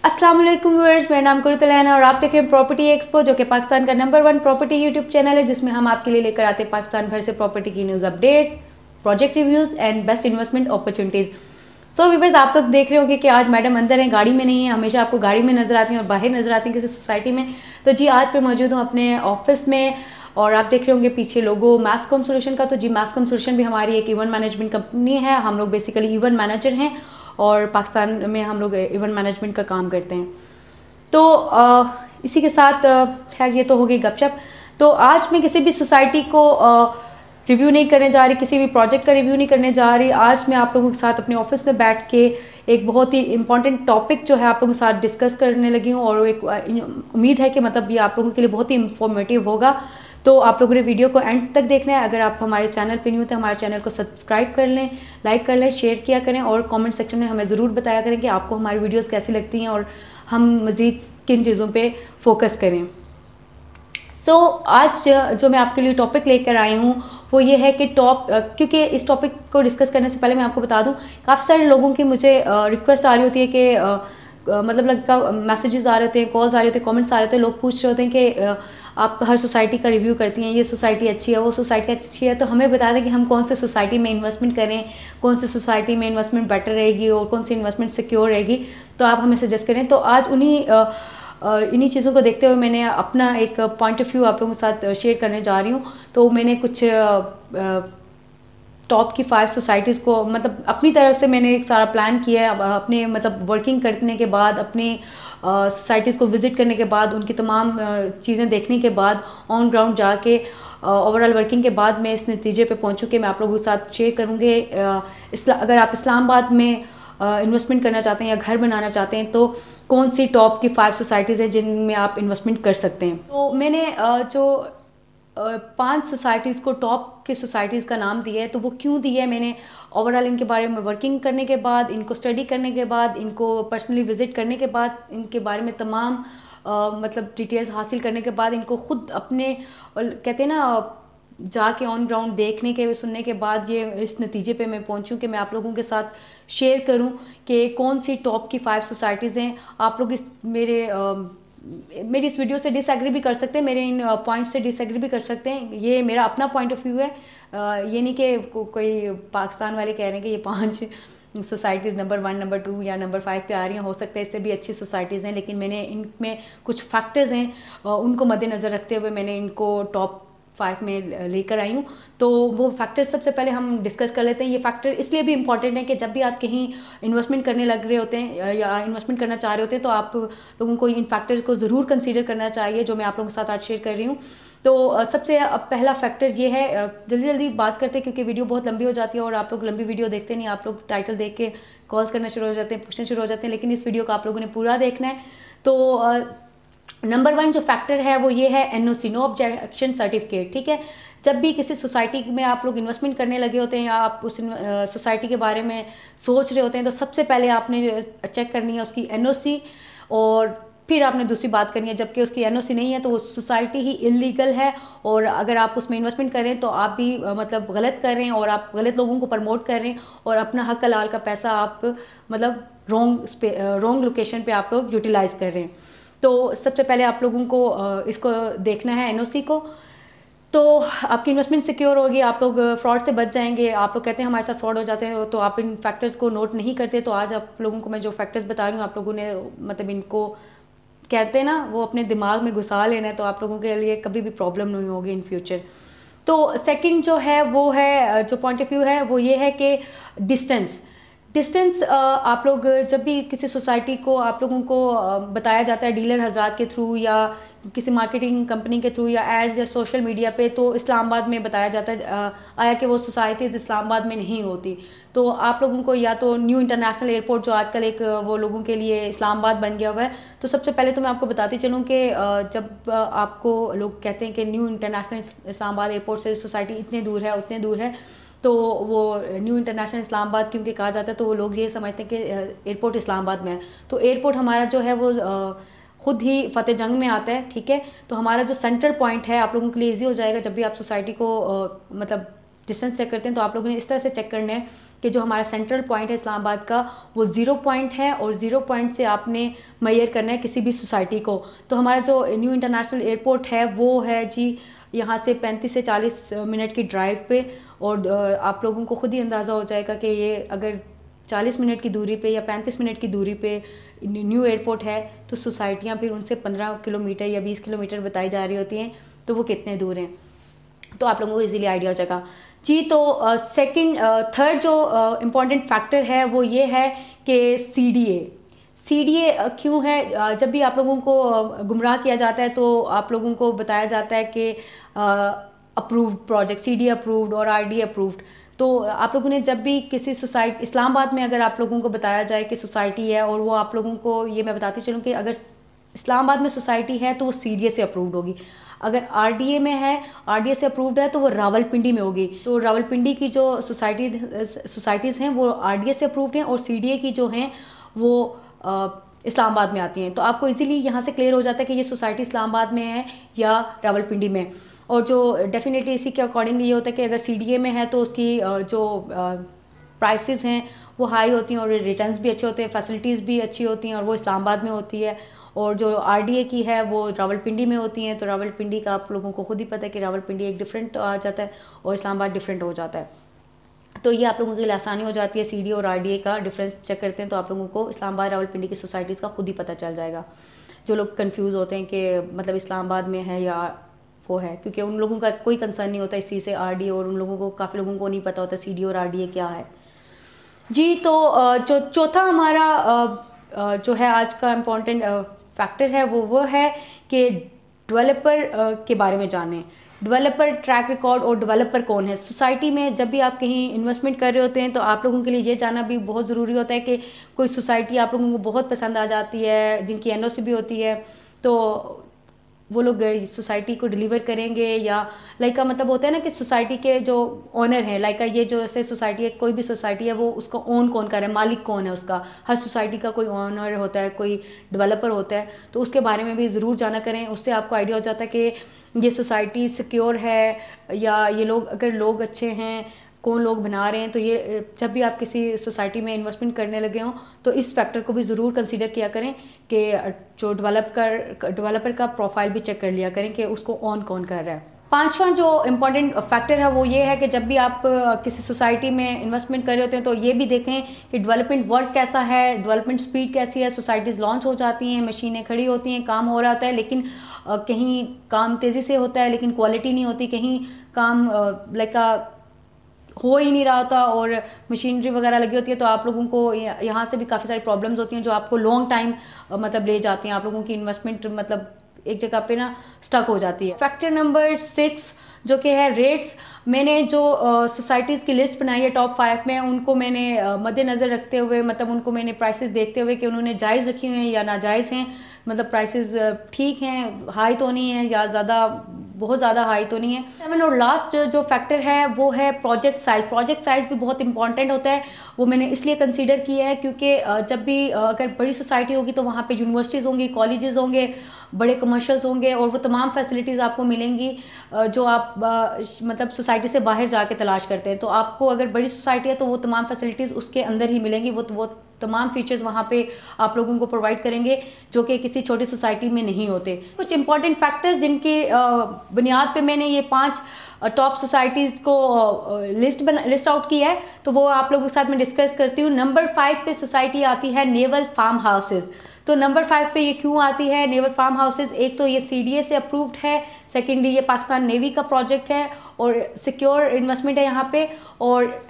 अस्सलाम वालेकुम व्यूअर्स, मेरा नाम कुरुतलैन और आप देख रहे हैं प्रॉपर्टी एक्सपो, जो कि पाकिस्तान का नंबर 1 प्रॉपर्टी यूट्यूब चैनल है, जिसमें हम आपके लिए लेकर आते हैं पाकिस्तान भर से प्रॉपर्टी की news update, project reviews and best investment opportunities. So viewers, आप लोग देख रहे होंगे कि आज मैडम अंदर हैं, गाड़ी में नहीं है। हमेशा आपको गाड़ी में नजर आती हैं और बाहर नजर आती हैं किसी सोसाइटी में। तो जी आज पे मौजूद हूँ अपने ऑफिस में और आप देख रहे होंगे पीछे लोगो मैस्कॉम सोल्यूशन का। तो जी मैस्कॉम सोल्यूशन भी हमारी एक इवेंट मैनेजमेंट कंपनी है। हम लोग बेसिकली इवेंट मैनेजर हैं और पाकिस्तान में हम लोग इवेंट मैनेजमेंट का काम करते हैं। तो इसी के साथ खैर ये तो हो गई गपशप। तो आज मैं किसी भी सोसाइटी को रिव्यू नहीं करने जा रही, किसी भी प्रोजेक्ट का रिव्यू नहीं करने जा रही। आज मैं आप लोगों के साथ अपने ऑफिस में बैठ के एक बहुत ही इंपॉर्टेंट टॉपिक जो है आप लोगों के साथ डिस्कस करने लगी हूँ और एक उम्मीद है कि मतलब ये आप लोगों के लिए बहुत ही इंफॉर्मेटिव होगा। तो आप लोगों ने वीडियो को एंड तक देखना है। अगर आप हमारे चैनल पे न्यू हो तो हमारे चैनल को सब्सक्राइब कर लें, लाइक कर लें, शेयर किया करें और कमेंट सेक्शन में हमें ज़रूर बताया करें कि आपको हमारी वीडियोस कैसी लगती हैं और हम मज़ीद किन चीज़ों पे फोकस करें। सो आज जो मैं आपके लिए टॉपिक लेकर आई हूँ वो ये है कि क्योंकि इस टॉपिक को डिस्कस करने से पहले मैं आपको बता दूँ, काफ़ी सारे लोगों की मुझे रिक्वेस्ट आ रही होती है कि मतलब लगता मैसेजेस आ रहे होते हैं, कॉल्स आ रहे होते हैं, कमेंट्स आ रहे होते हैं। लोग पूछ रहे होते हैं कि आप हर सोसाइटी का रिव्यू करती हैं, ये सोसाइटी अच्छी है, वो सोसाइटी अच्छी है। तो हमें बता दें कि हम कौन से सोसाइटी में इन्वेस्टमेंट करें, कौन सी सोसाइटी में इन्वेस्टमेंट बेटर रहेगी और कौन सी इन्वेस्टमेंट सिक्योर रहेगी। तो आप हमें सजेस्ट करें। तो आज इन्हीं चीज़ों को देखते हुए मैंने अपना एक पॉइंट ऑफ व्यू आप लोगों के साथ शेयर करने जा रही हूँ। तो मैंने कुछ टॉप की 5 सोसाइटीज़ को मतलब अपनी तरफ से मैंने एक सारा प्लान किया है। अपने मतलब वर्किंग करने के बाद, अपनी सोसाइटीज़ को विज़िट करने के बाद, उनकी तमाम चीज़ें देखने के बाद, ऑन ग्राउंड जाके ओवरऑल वर्किंग के बाद मैं इस नतीजे पे पहुंचूँ कि मैं आप लोगों के साथ शेयर करूँगी। अगर आप इस्लामाबाद में इन्वेस्टमेंट करना चाहते हैं या घर बनाना चाहते हैं तो कौन सी टॉप की 5 सोसाइटीज़ हैं जिनमें आप इन्वेस्टमेंट कर सकते हैं। तो मैंने जो 5 सोसाइटीज़ को टॉप की सोसाइटीज़ का नाम दिया है, तो वो क्यों दिया है मैंने ओवरऑल इनके बारे में वर्किंग करने के बाद, इनको स्टडी करने के बाद, इनको पर्सनली विजिट करने के बाद, इनके बारे में तमाम मतलब डिटेल्स हासिल करने के बाद, इनको खुद अपने कहते हैं ना जाके ऑन ग्राउंड देखने के सुनने के बाद ये इस नतीजे पे मैं पहुंचूं कि मैं आप लोगों के साथ शेयर करूं कि कौन सी टॉप की 5 सोसाइटीज़ हैं। आप लोग मेरी इस वीडियो से डिसएग्री भी कर सकते हैं, मेरे इन पॉइंट से डिसएग्री भी कर सकते हैं। ये मेरा अपना पॉइंट ऑफ व्यू है। ये नहीं कि कोई पाकिस्तान वाले कह रहे हैं कि ये 5 सोसाइटीज़ नंबर 1, नंबर 2 या नंबर 5 पे आ रही हैं। हो सकता है इससे भी अच्छी सोसाइटीज़ हैं, लेकिन मैंने इनमें कुछ फैक्टर्स हैं उनको मद्देनज़र रखते हुए मैंने इनको टॉप 5 में लेकर आई हूँ। तो वो फैक्टर सबसे पहले हम डिस्कस कर लेते हैं। ये फैक्टर इसलिए भी इंपॉर्टेंट है कि जब भी आप कहीं इन्वेस्टमेंट करने लग रहे होते हैं या इन्वेस्टमेंट करना चाह रहे होते हैं तो आप लोगों को इन फैक्टर्स को ज़रूर कंसीडर करना चाहिए, जो मैं आप लोगों के साथ आज शेयर कर रही हूँ। तो सबसे पहला फैक्टर ये है, जल्दी जल्दी बात करते हैं क्योंकि वीडियो बहुत लंबी हो जाती है और आप लोग लंबी वीडियो देखते नहीं, आप लोग टाइटल देख के कॉल्स करना शुरू हो जाते हैं, पूछना शुरू हो जाते हैं, लेकिन इस वीडियो को आप लोगों ने पूरा देखना है। तो नंबर 1 जो फैक्टर है वो ये है NOC, नो ऑब्जेक्शन सर्टिफिकेट। ठीक है, जब भी किसी सोसाइटी में आप लोग इन्वेस्टमेंट करने लगे होते हैं या आप उस सोसाइटी के बारे में सोच रहे होते हैं तो सबसे पहले आपने चेक करनी है उसकी NOC और फिर आपने दूसरी बात करनी है। जबकि उसकी NOC नहीं है तो वो सोसाइटी ही इलीगल है और अगर आप उसमें इन्वेस्टमेंट करें तो आप भी मतलब गलत कर रहे हैं और आप गलत लोगों को प्रमोट कर रहे हैं और अपना हक हलाल का पैसा आप मतलब रॉन्ग लोकेशन पे आप लोग यूटिलाइज कर रहे हैं। तो सबसे पहले आप लोगों को इसको देखना है NOC को, तो आपकी इन्वेस्टमेंट सिक्योर होगी, आप लोग फ्रॉड से बच जाएंगे। आप लोग कहते हैं हमारे साथ फ्रॉड हो जाते हैं तो आप इन फैक्टर्स को नोट नहीं करते। तो आज आप लोगों को मैं जो फैक्टर्स बता रही हूँ आप लोगों ने मतलब इनको कहते हैं ना वो अपने दिमाग में घुसा लेना है, तो आप लोगों के लिए कभी भी प्रॉब्लम नहीं होगी इन फ्यूचर। तो सेकंड जो है वो है, जो पॉइंट ऑफ व्यू है वो ये है कि डिस्टेंस आप लोग जब भी किसी सोसाइटी को आप लोगों को बताया जाता है डीलर हज़रात के थ्रू या किसी मार्केटिंग कंपनी के थ्रू या एड्स या सोशल मीडिया पे, तो इस्लामाबाद में बताया जाता है आया कि वो सोसाइटीज़ इस्लामाबाद में नहीं होती। तो आप लोगों को या तो न्यू इंटरनेशनल एयरपोर्ट जो आजकल एक वो लोगों के लिए इस्लामाबाद बन गया हुआ है, तो सबसे पहले तो मैं आपको बताती चलूँ कि जब आपको लोग कहते हैं कि न्यू इंटरनेशनल इस्लामाबाद एयरपोर्ट से सोसाइटी इतने दूर है उतने दूर है, तो वो न्यू इंटरनेशनल इस्लामाबाद क्योंकि कहा जाता है तो वो लोग ये समझते हैं कि एयरपोर्ट इस्लामाबाद में है। तो एयरपोर्ट हमारा जो है वो खुद ही फतेह जंग में आता है। ठीक है, तो हमारा जो सेंटर पॉइंट है आप लोगों के लिए इजी हो जाएगा। जब भी आप सोसाइटी को मतलब डिस्टेंस चेक करते हैं तो आप लोगों ने इस तरह से चेक करना है कि जो हमारा सेंट्रल पॉइंट है इस्लामाबाद का वो 0 पॉइंट है, और 0 पॉइंट से आपने मेजर करना है किसी भी सोसाइटी को। तो हमारा जो न्यू इंटरनेशनल एयरपोर्ट है वो है जी यहाँ से 35 से 40 मिनट की ड्राइव पे, और आप लोगों को ख़ुद ही अंदाज़ा हो जाएगा कि ये अगर 40 मिनट की दूरी पे या 35 मिनट की दूरी पे न्यू एयरपोर्ट है तो सोसाइटियाँ फिर उनसे 15 किलोमीटर या 20 किलोमीटर बताई जा रही होती हैं, तो वो कितने दूर हैं, तो आप लोगों को इजीली आइडिया हो जाएगा जी। तो थर्ड जो इम्पॉर्टेंट फैक्टर है वो ये है कि CDA क्यों है। जब भी आप लोगों को गुमराह किया जाता है तो आप लोगों को बताया जाता है कि अप्रूव्ड प्रोजेक्ट, CDA अप्रूव्ड और RDA अप्रूव्ड। तो आप लोगों ने जब भी किसी सोसाइटी, इस्लामाबाद में अगर आप लोगों को बताया जाए कि सोसाइटी है, और वो आप लोगों को ये मैं बताती चलूँ कि अगर इस्लामाबाद में सोसाइटी है तो वो CDA से अप्रूव्ड होगी। अगर RDA में है, RDA से अप्रूव्ड है तो वो रावलपिंडी में होगी। तो रावलपिंडी की जो सोसाइटीज़ हैं वो RDA से अप्रूव्ड हैं, और CDA की जो हैं वो इस्लामाबाद में आती हैं। तो आपको इजीली यहाँ से क्लियर हो जाता है कि ये सोसाइटी इस्लामाबाद में है या रावलपिंडी में। और जो डेफिनेटली इसी के अकॉर्डिंग ये होता है कि अगर CDA में है तो उसकी जो प्राइसेस हैं वो हाई होती हैं, और रिटर्न्स भी अच्छे होते हैं, फैसिलिटीज़ भी अच्छी होती हैं, और वो इस्लामाबाद में होती है। और जो RDA की है वो रावलपिंडी में होती हैं। तो रावलपिंडी का आप लोगों को खुद ही पता है कि रावलपिंडी एक डिफरेंट आ जाता है और इस्लामाबाद डिफरेंट हो जाता है। तो ये आप लोगों के लिए आसानी हो जाती है, CDA और RDA का डिफरेंस चेक करते हैं तो आप लोगों को इस्लामाबाद रावलपिंडी की सोसाइटीज़ का खुद ही पता चल जाएगा। जो लोग कंफ्यूज होते हैं कि मतलब इस्लामाबाद में है या वो है, क्योंकि उन लोगों का कोई कंसर्न नहीं होता इस चीज़ से RDA, और उन लोगों को काफ़ी लोगों को नहीं पता होता CDA और RDA क्या है जी। तो जो चौथा हमारा जो है आज का इम्पोर्टेंट फैक्टर है वो है कि डेवलपर के बारे में जानें। डेवलपर ट्रैक रिकॉर्ड और डेवलपर कौन है सोसाइटी में। जब भी आप कहीं इन्वेस्टमेंट कर रहे होते हैं तो आप लोगों के लिए ये जानना भी बहुत ज़रूरी होता है कि कोई सोसाइटी आप लोगों को बहुत पसंद आ जाती है, जिनकी NOC भी होती है, तो वो लोग सोसाइटी को डिलीवर करेंगे, या लाइक का मतलब होता है ना कि सोसाइटी के जो ओनर हैं, लाइक का ये जो ऐसे सोसाइटी है, कोई भी सोसाइटी है वो उसको ओन कौन कर रहा है, मालिक कौन है उसका। हर सोसाइटी का कोई ओनर होता है, कोई डेवलपर होता है, तो उसके बारे में भी ज़रूर जाना करें। उससे आपको आइडिया हो जाता है कि ये सोसाइटी सिक्योर है या ये लोग, अगर लोग अच्छे हैं, कौन लोग बना रहे हैं। तो ये जब भी आप किसी सोसाइटी में इन्वेस्टमेंट करने लगे हों तो इस फैक्टर को भी ज़रूर कंसीडर किया करें कि जो डेवलपर का प्रोफाइल भी चेक कर लिया करें कि उसको ऑन कौन कर रहा है। पांचवा जो इम्पॉर्टेंट फैक्टर है वो ये है कि जब भी आप किसी सोसाइटी में इन्वेस्टमेंट कर रहे होते हैं तो ये भी देखें कि डेवलपमेंट वर्क कैसा है, डेवलपमेंट स्पीड कैसी है। सोसाइटीज़ लॉन्च हो जाती हैं, मशीनें खड़ी होती हैं, काम हो रहा होता है, लेकिन कहीं काम तेज़ी से होता है लेकिन क्वालिटी नहीं होती, कहीं काम लाइक हो ही नहीं रहा होता और मशीनरी वगैरह लगी होती है। तो आप लोगों को यहाँ से भी काफ़ी सारी प्रॉब्लम्स होती हैं जो आपको लॉन्ग टाइम मतलब ले जाती हैं। आप लोगों की इन्वेस्टमेंट मतलब एक जगह पे ना स्टक हो जाती है। फैक्टर नंबर 6 जो कि है रेट्स। मैंने जो सोसाइटीज़ की लिस्ट बनाई है टॉप 5 में, उनको मैंने मद्देनज़र रखते हुए, मतलब उनको मैंने प्राइसेस देखते हुए कि उन्होंने जायज़ रखी हुई हैं या नाजायज़ हैं, मतलब प्राइसेस ठीक हैं, हाई तो नहीं है या बहुत ज़्यादा हाई तो नहीं है। 7 और लास्ट जो फैक्टर है वो है प्रोजेक्ट साइज़। प्रोजेक्ट साइज़ भी बहुत इंपॉर्टेंट होता है। वो मैंने इसलिए कंसीडर किया है क्योंकि जब भी अगर बड़ी सोसाइटी होगी तो वहाँ पे यूनिवर्सिटीज़ होंगी, कॉलेजेस होंगे, बड़े कमर्शियल्स होंगे और वो तमाम फैसिलिटीज़ आपको मिलेंगी जो आप मतलब सोसाइटी से बाहर जाके तलाश करते हैं। तो आपको अगर बड़ी सोसाइटी है तो वो तमाम फैसिलिटीज़ उसके अंदर ही मिलेंगी। वो तमाम फीचर्स वहाँ पे आप लोगों को प्रोवाइड करेंगे जो कि किसी छोटी सोसाइटी में नहीं होते। कुछ इंपॉर्टेंट फैक्टर्स जिनकी बुनियाद पे मैंने ये 5 टॉप सोसाइटीज़ को लिस्ट आउट किया है, तो वो आप लोगों के साथ मैं डिस्कस करती हूँ। नंबर 5 पे सोसाइटी आती है नेवल फार्म हाउसेज। तो नंबर 5 पे ये क्यों आती है नेवल फार्म हाउसेज? एक तो ये CDA से अप्रूव्ड है, सेकेंडली ये पाकिस्तान नेवी का प्रोजेक्ट है और सिक्योर इन्वेस्टमेंट है यहाँ पे, और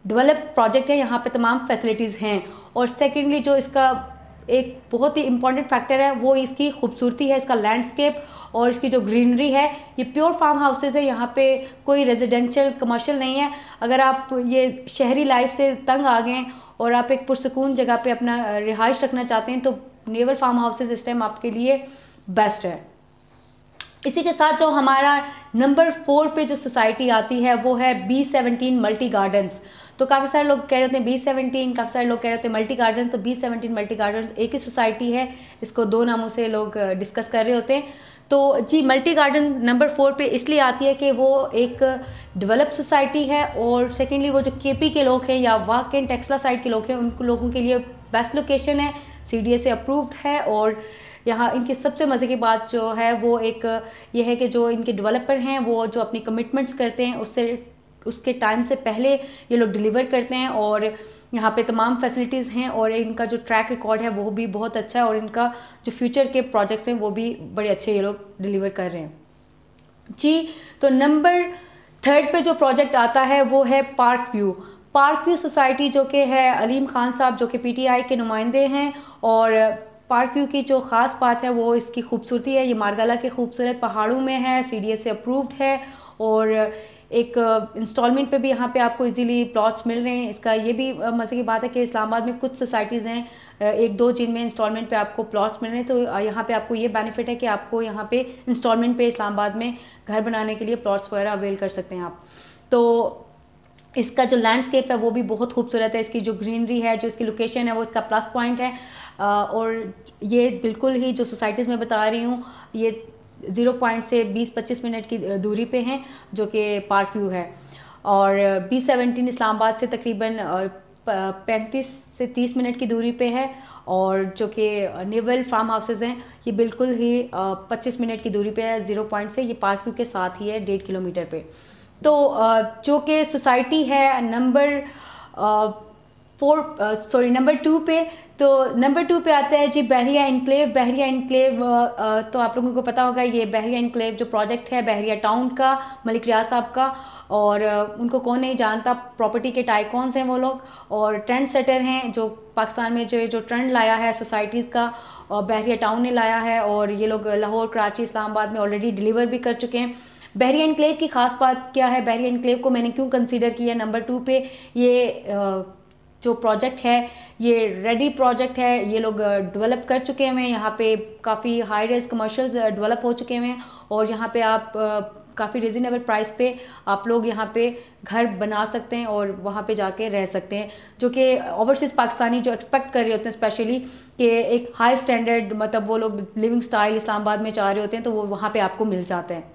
डेवलप प्रोजेक्ट है, यहाँ पे तमाम फैसिलिटीज़ हैं। और सेकेंडली जो इसका एक बहुत ही इंपॉर्टेंट फैक्टर है वो इसकी खूबसूरती है, इसका लैंडस्केप और इसकी जो ग्रीनरी है। ये प्योर फार्म हाउसेज है, यहाँ पे कोई रेजिडेंशियल कमर्शियल नहीं है। अगर आप ये शहरी लाइफ से तंग आ गए और आप एक पुरसकून जगह पे अपना रिहाइश रखना चाहते हैं तो नेवल फार्म हाउसेज इस टाइम आपके लिए बेस्ट है। इसी के साथ जो हमारा नंबर 4 पे जो सोसाइटी आती है वो है B17 मल्टी गार्डन्स। तो काफ़ी सारे लोग कह रहे होते हैं B17, काफ़ी सारे लोग कह रहे होते हैं मल्टी गार्डन। तो B17 मल्टी गार्डन एक ही सोसाइटी है, इसको दो नामों से लोग डिस्कस कर रहे होते हैं। तो जी मल्टी गार्डन नंबर 4 पे इसलिए आती है कि वो एक डेवलप सोसाइटी है, और सेकेंडली वो जो KP के लोग हैं या वाक एंड टेक्सला साइड के लोग हैं, उन लोगों के लिए बेस्ट लोकेशन है, CDA से अप्रूव्ड है। और यहाँ इनकी सबसे मज़े की बात जो है वो एक ये है कि जो इनके डेवलपर हैं वो जो अपनी कमिटमेंट्स करते हैं उसके टाइम से पहले ये लोग डिलीवर करते हैं, और यहाँ पे तमाम फैसिलिटीज़ हैं, और इनका जो ट्रैक रिकॉर्ड है वो भी बहुत अच्छा है, और इनका जो फ्यूचर के प्रोजेक्ट्स हैं वो भी बड़े अच्छे ये लोग डिलीवर कर रहे हैं जी। तो नंबर 3 पे जो प्रोजेक्ट आता है वो है पार्क व्यू सोसाइटी, जो कि है अलीम खान साहब जो कि PTI के नुमाइंदे हैं। और पार्क व्यू की जो ख़ास बात है वो इसकी खूबसूरती है। ये मारगाला के खूबसूरत पहाड़ों में है, CDA से अप्रूव्ड है, और एक इंस्टॉलमेंट पे भी यहाँ पे आपको इजीली प्लॉट्स मिल रहे हैं। इसका ये भी मज़े की बात है कि इस्लामाबाद में कुछ सोसाइटीज़ हैं, 1-2 जिनमें इंस्टॉलमेंट पे आपको प्लॉट्स मिल रहे हैं। तो यहाँ पे आपको ये बेनिफिट है कि आपको यहाँ पे इंस्टॉलमेंट पे इस्लामाबाद में घर बनाने के लिए प्लॉट्स वगैरह अवेल कर सकते हैं आप। तो इसका जो लैंडस्केप है वो भी बहुत खूबसूरत है, इसकी जो ग्रीनरी है, जो इसकी लोकेशन है वो इसका प्लस पॉइंट है। और ये बिल्कुल ही जो सोसाइटीज़ मैं बता रही हूँ ये 0 पॉइंट से 20-25 मिनट की दूरी पे हैं, जो कि पार्क व्यू है। और B17 इस्लामाबाद से तकरीबन 35 से 30 मिनट की दूरी पे है, और जो कि नेवल फार्म हाउसेज हैं ये बिल्कुल ही 25 मिनट की दूरी पे है 0 पॉइंट से। ये पार्क व्यू के साथ ही है 1.5 किलोमीटर पे। तो जो कि सोसाइटी है नंबर 2 पे। तो नंबर 2 पे आता है जी बहरिया इनक्लेव। तो आप लोगों को पता होगा ये बहरिया इनक्लेव जो प्रोजेक्ट है बहरिया टाउन का, मलिक रियाज साहब का, और उनको कौन नहीं जानता, प्रॉपर्टी के टाइकॉन्स हैं वो लोग, और ट्रेंड सेटर हैं जो पाकिस्तान में जो ट्रेंड लाया है सोसाइटीज़ का, और बहरिया टाउन ने लाया है। और ये लोग लाहौर, कराची, इस्लामाबाद में ऑलरेडी डिलीवर भी कर चुके हैं। बहरिया इनक्लेव की ख़ास बात क्या है, बहरिया इनक्लेव को मैंने क्यों कंसीडर किया नंबर 2 पे, ये जो प्रोजेक्ट है ये रेडी प्रोजेक्ट है, ये लोग डेवलप कर चुके हैं। यहाँ पे काफ़ी हाई रेज कमर्शियल्स डेवलप हो चुके हैं, और यहाँ पे आप काफ़ी रिजनेबल प्राइस पे आप लोग यहाँ पे घर बना सकते हैं और वहाँ पे जाके रह सकते हैं, जो कि ओवरसीज़ पाकिस्तानी जो एक्सपेक्ट कर रहे होते हैं स्पेशली कि एक हाई स्टैंडर्ड मतलब वो लोग लिविंग स्टाइल इस्लामाबाद में चाह रहे होते हैं, तो वो वहाँ पे आपको मिल जाते हैं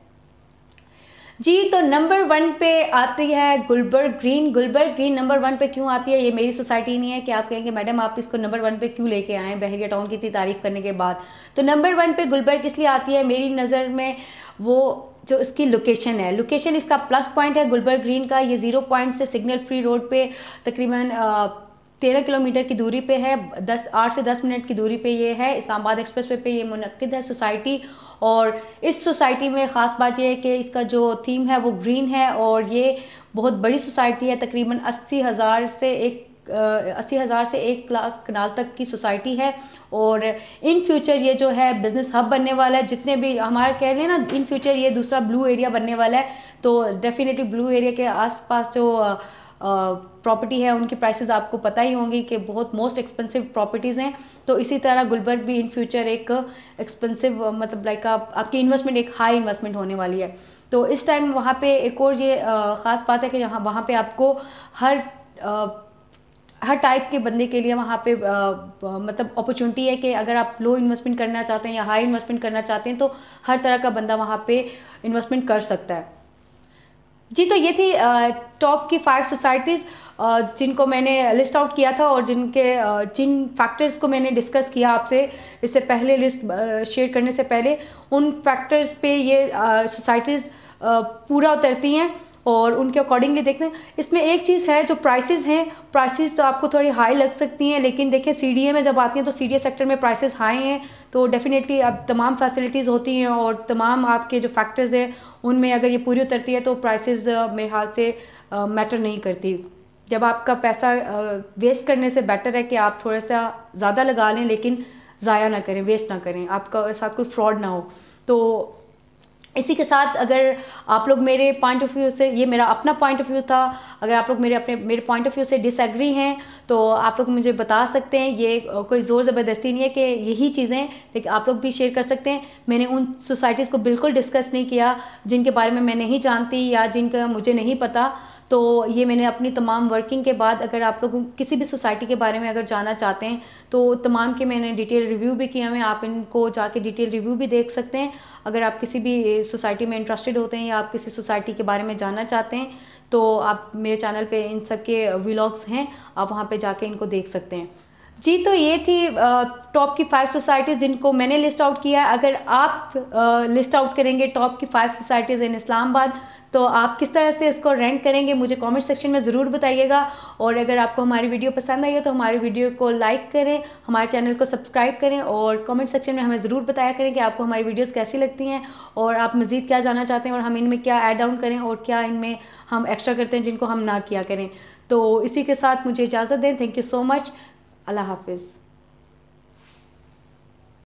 जी। तो नंबर 1 पे आती है गुलबर्ग ग्रीन नंबर 1 पे क्यों आती है, ये मेरी सोसाइटी नहीं है कि आप कहेंगे मैडम आप इसको नंबर 1 पे क्यों लेके आए बहरिया टाउन की इतनी तारीफ़ करने के बाद। तो नंबर 1 पे गुलबर्ग इसलिए आती है मेरी नज़र में, वो जो इसकी लोकेशन है, लोकेशन इसका प्लस पॉइंट है गुलबर्ग ग्रीन का। ये 0 पॉइंट से सिग्नल फ्री रोड पे तकरीबन 13 किलोमीटर की दूरी पे है, 8 से 10 मिनट की दूरी पे ये है। इस्लामाबाद एक्सप्रेस वे पे ये मुनक्किद है सोसाइटी, और इस सोसाइटी में ख़ास बात यह है कि इसका जो थीम है वो ग्रीन है, और ये बहुत बड़ी सोसाइटी है, तकरीबन 80,000 से 1 लाख कनाल तक की सोसाइटी है। और इन फ्यूचर ये जो है बिज़नेस हब बनने वाला है, जितने भी हमारा कह रहे हैं ना इन फ्यूचर ये दूसरा ब्लू एरिया बनने वाला है। तो डेफिनेटली ब्लू एरिया के आसपास जो प्रॉपर्टी है उनकी प्राइसेस आपको पता ही होंगी कि बहुत मोस्ट एक्सपेंसिव प्रॉपर्टीज़ हैं। तो इसी तरह गुलबर्ग भी इन फ्यूचर एक एक्सपेंसिव मतलब लाइक आपकी इन्वेस्टमेंट एक हाई इन्वेस्टमेंट होने वाली है। तो इस टाइम वहाँ पे एक और ये ख़ास बात है कि वहाँ पे आपको हर टाइप के बंदे के लिए वहाँ पे मतलब अपॉर्चुनिटी है कि अगर आप लो इन्वेस्टमेंट करना चाहते हैं या हाई इन्वेस्टमेंट करना चाहते हैं तो हर तरह का बंदा वहाँ पे इन्वेस्टमेंट कर सकता है जी। तो ये थी टॉप की 5 सोसाइटीज़ जिनको मैंने लिस्ट आउट किया था, और जिन फैक्टर्स को मैंने डिस्कस किया आपसे इससे पहले, लिस्ट शेयर करने से पहले, उन फैक्टर्स पे ये सोसाइटीज़ पूरा उतरती हैं और उनके अकॉर्डिंगली देखते हैं। इसमें एक चीज़ है जो प्राइसेस हैं, प्राइसेस तो आपको थोड़ी हाई लग सकती हैं, लेकिन देखिए CDA में जब आती हैं तो CDA सेक्टर में प्राइसेस हाई हैं, तो डेफिनेटली अब तमाम फैसिलिटीज़ होती हैं और तमाम आपके जो फैक्टर्स हैं उनमें अगर ये पूरी उतरती है तो प्राइसेस मेरे ख्याल से मैटर नहीं करती। जब आपका पैसा वेस्ट करने से बेटर है कि आप थोड़ा सा ज़्यादा लगा लें लेकिन ज़ाया ना करें, वेस्ट ना करें, आपका साथ कोई फ्रॉड ना हो। तो इसी के साथ अगर आप लोग मेरे पॉइंट ऑफ व्यू से, ये मेरा अपना पॉइंट ऑफ व्यू था, अगर आप लोग मेरे पॉइंट ऑफ व्यू से डिसएग्री हैं तो आप लोग मुझे बता सकते हैं। ये कोई ज़ोर ज़बरदस्ती नहीं है कि यही चीज़ें, लेकिन आप लोग भी शेयर कर सकते हैं। मैंने उन सोसाइटीज़ को बिल्कुल डिस्कस नहीं किया जिनके बारे में मैं नहीं जानती या जिनका मुझे नहीं पता। तो ये मैंने अपनी तमाम वर्किंग के बाद, अगर आप लोग किसी भी सोसाइटी के बारे में अगर जानना चाहते हैं तो तमाम के मैंने डिटेल रिव्यू भी किए हुए हैं, आप इनको जाके डिटेल रिव्यू भी देख सकते हैं। अगर आप किसी भी सोसाइटी में इंटरेस्टेड होते हैं या आप किसी सोसाइटी के बारे में जानना चाहते हैं तो आप मेरे चैनल पे इन सब के व्लॉग्स हैं, आप वहाँ पे जाके इनको देख सकते हैं। जी, तो ये थी टॉप की 5 सोसाइटीज़ जिनको मैंने लिस्ट आउट किया है। अगर आप लिस्ट आउट करेंगे टॉप की 5 सोसाइटीज़ इन इस्लामाबाद तो आप किस तरह से इसको रैंक करेंगे मुझे कमेंट सेक्शन में ज़रूर बताइएगा। और अगर आपको हमारी वीडियो पसंद आई हो तो हमारी वीडियो को लाइक करें, हमारे चैनल को सब्सक्राइब करें और कमेंट सेक्शन में हमें ज़रूर बताया करें कि आपको हमारी वीडियोस कैसी लगती हैं और आप मज़ीद क्या जानना चाहते हैं और हम इनमें क्या ऐड ऑन करें और क्या इनमें हम एक्स्ट्रा करते हैं जिनको हम ना किया करें। तो इसी के साथ मुझे इजाज़त दें। Thank you so much. अल्लाह हाफिज़।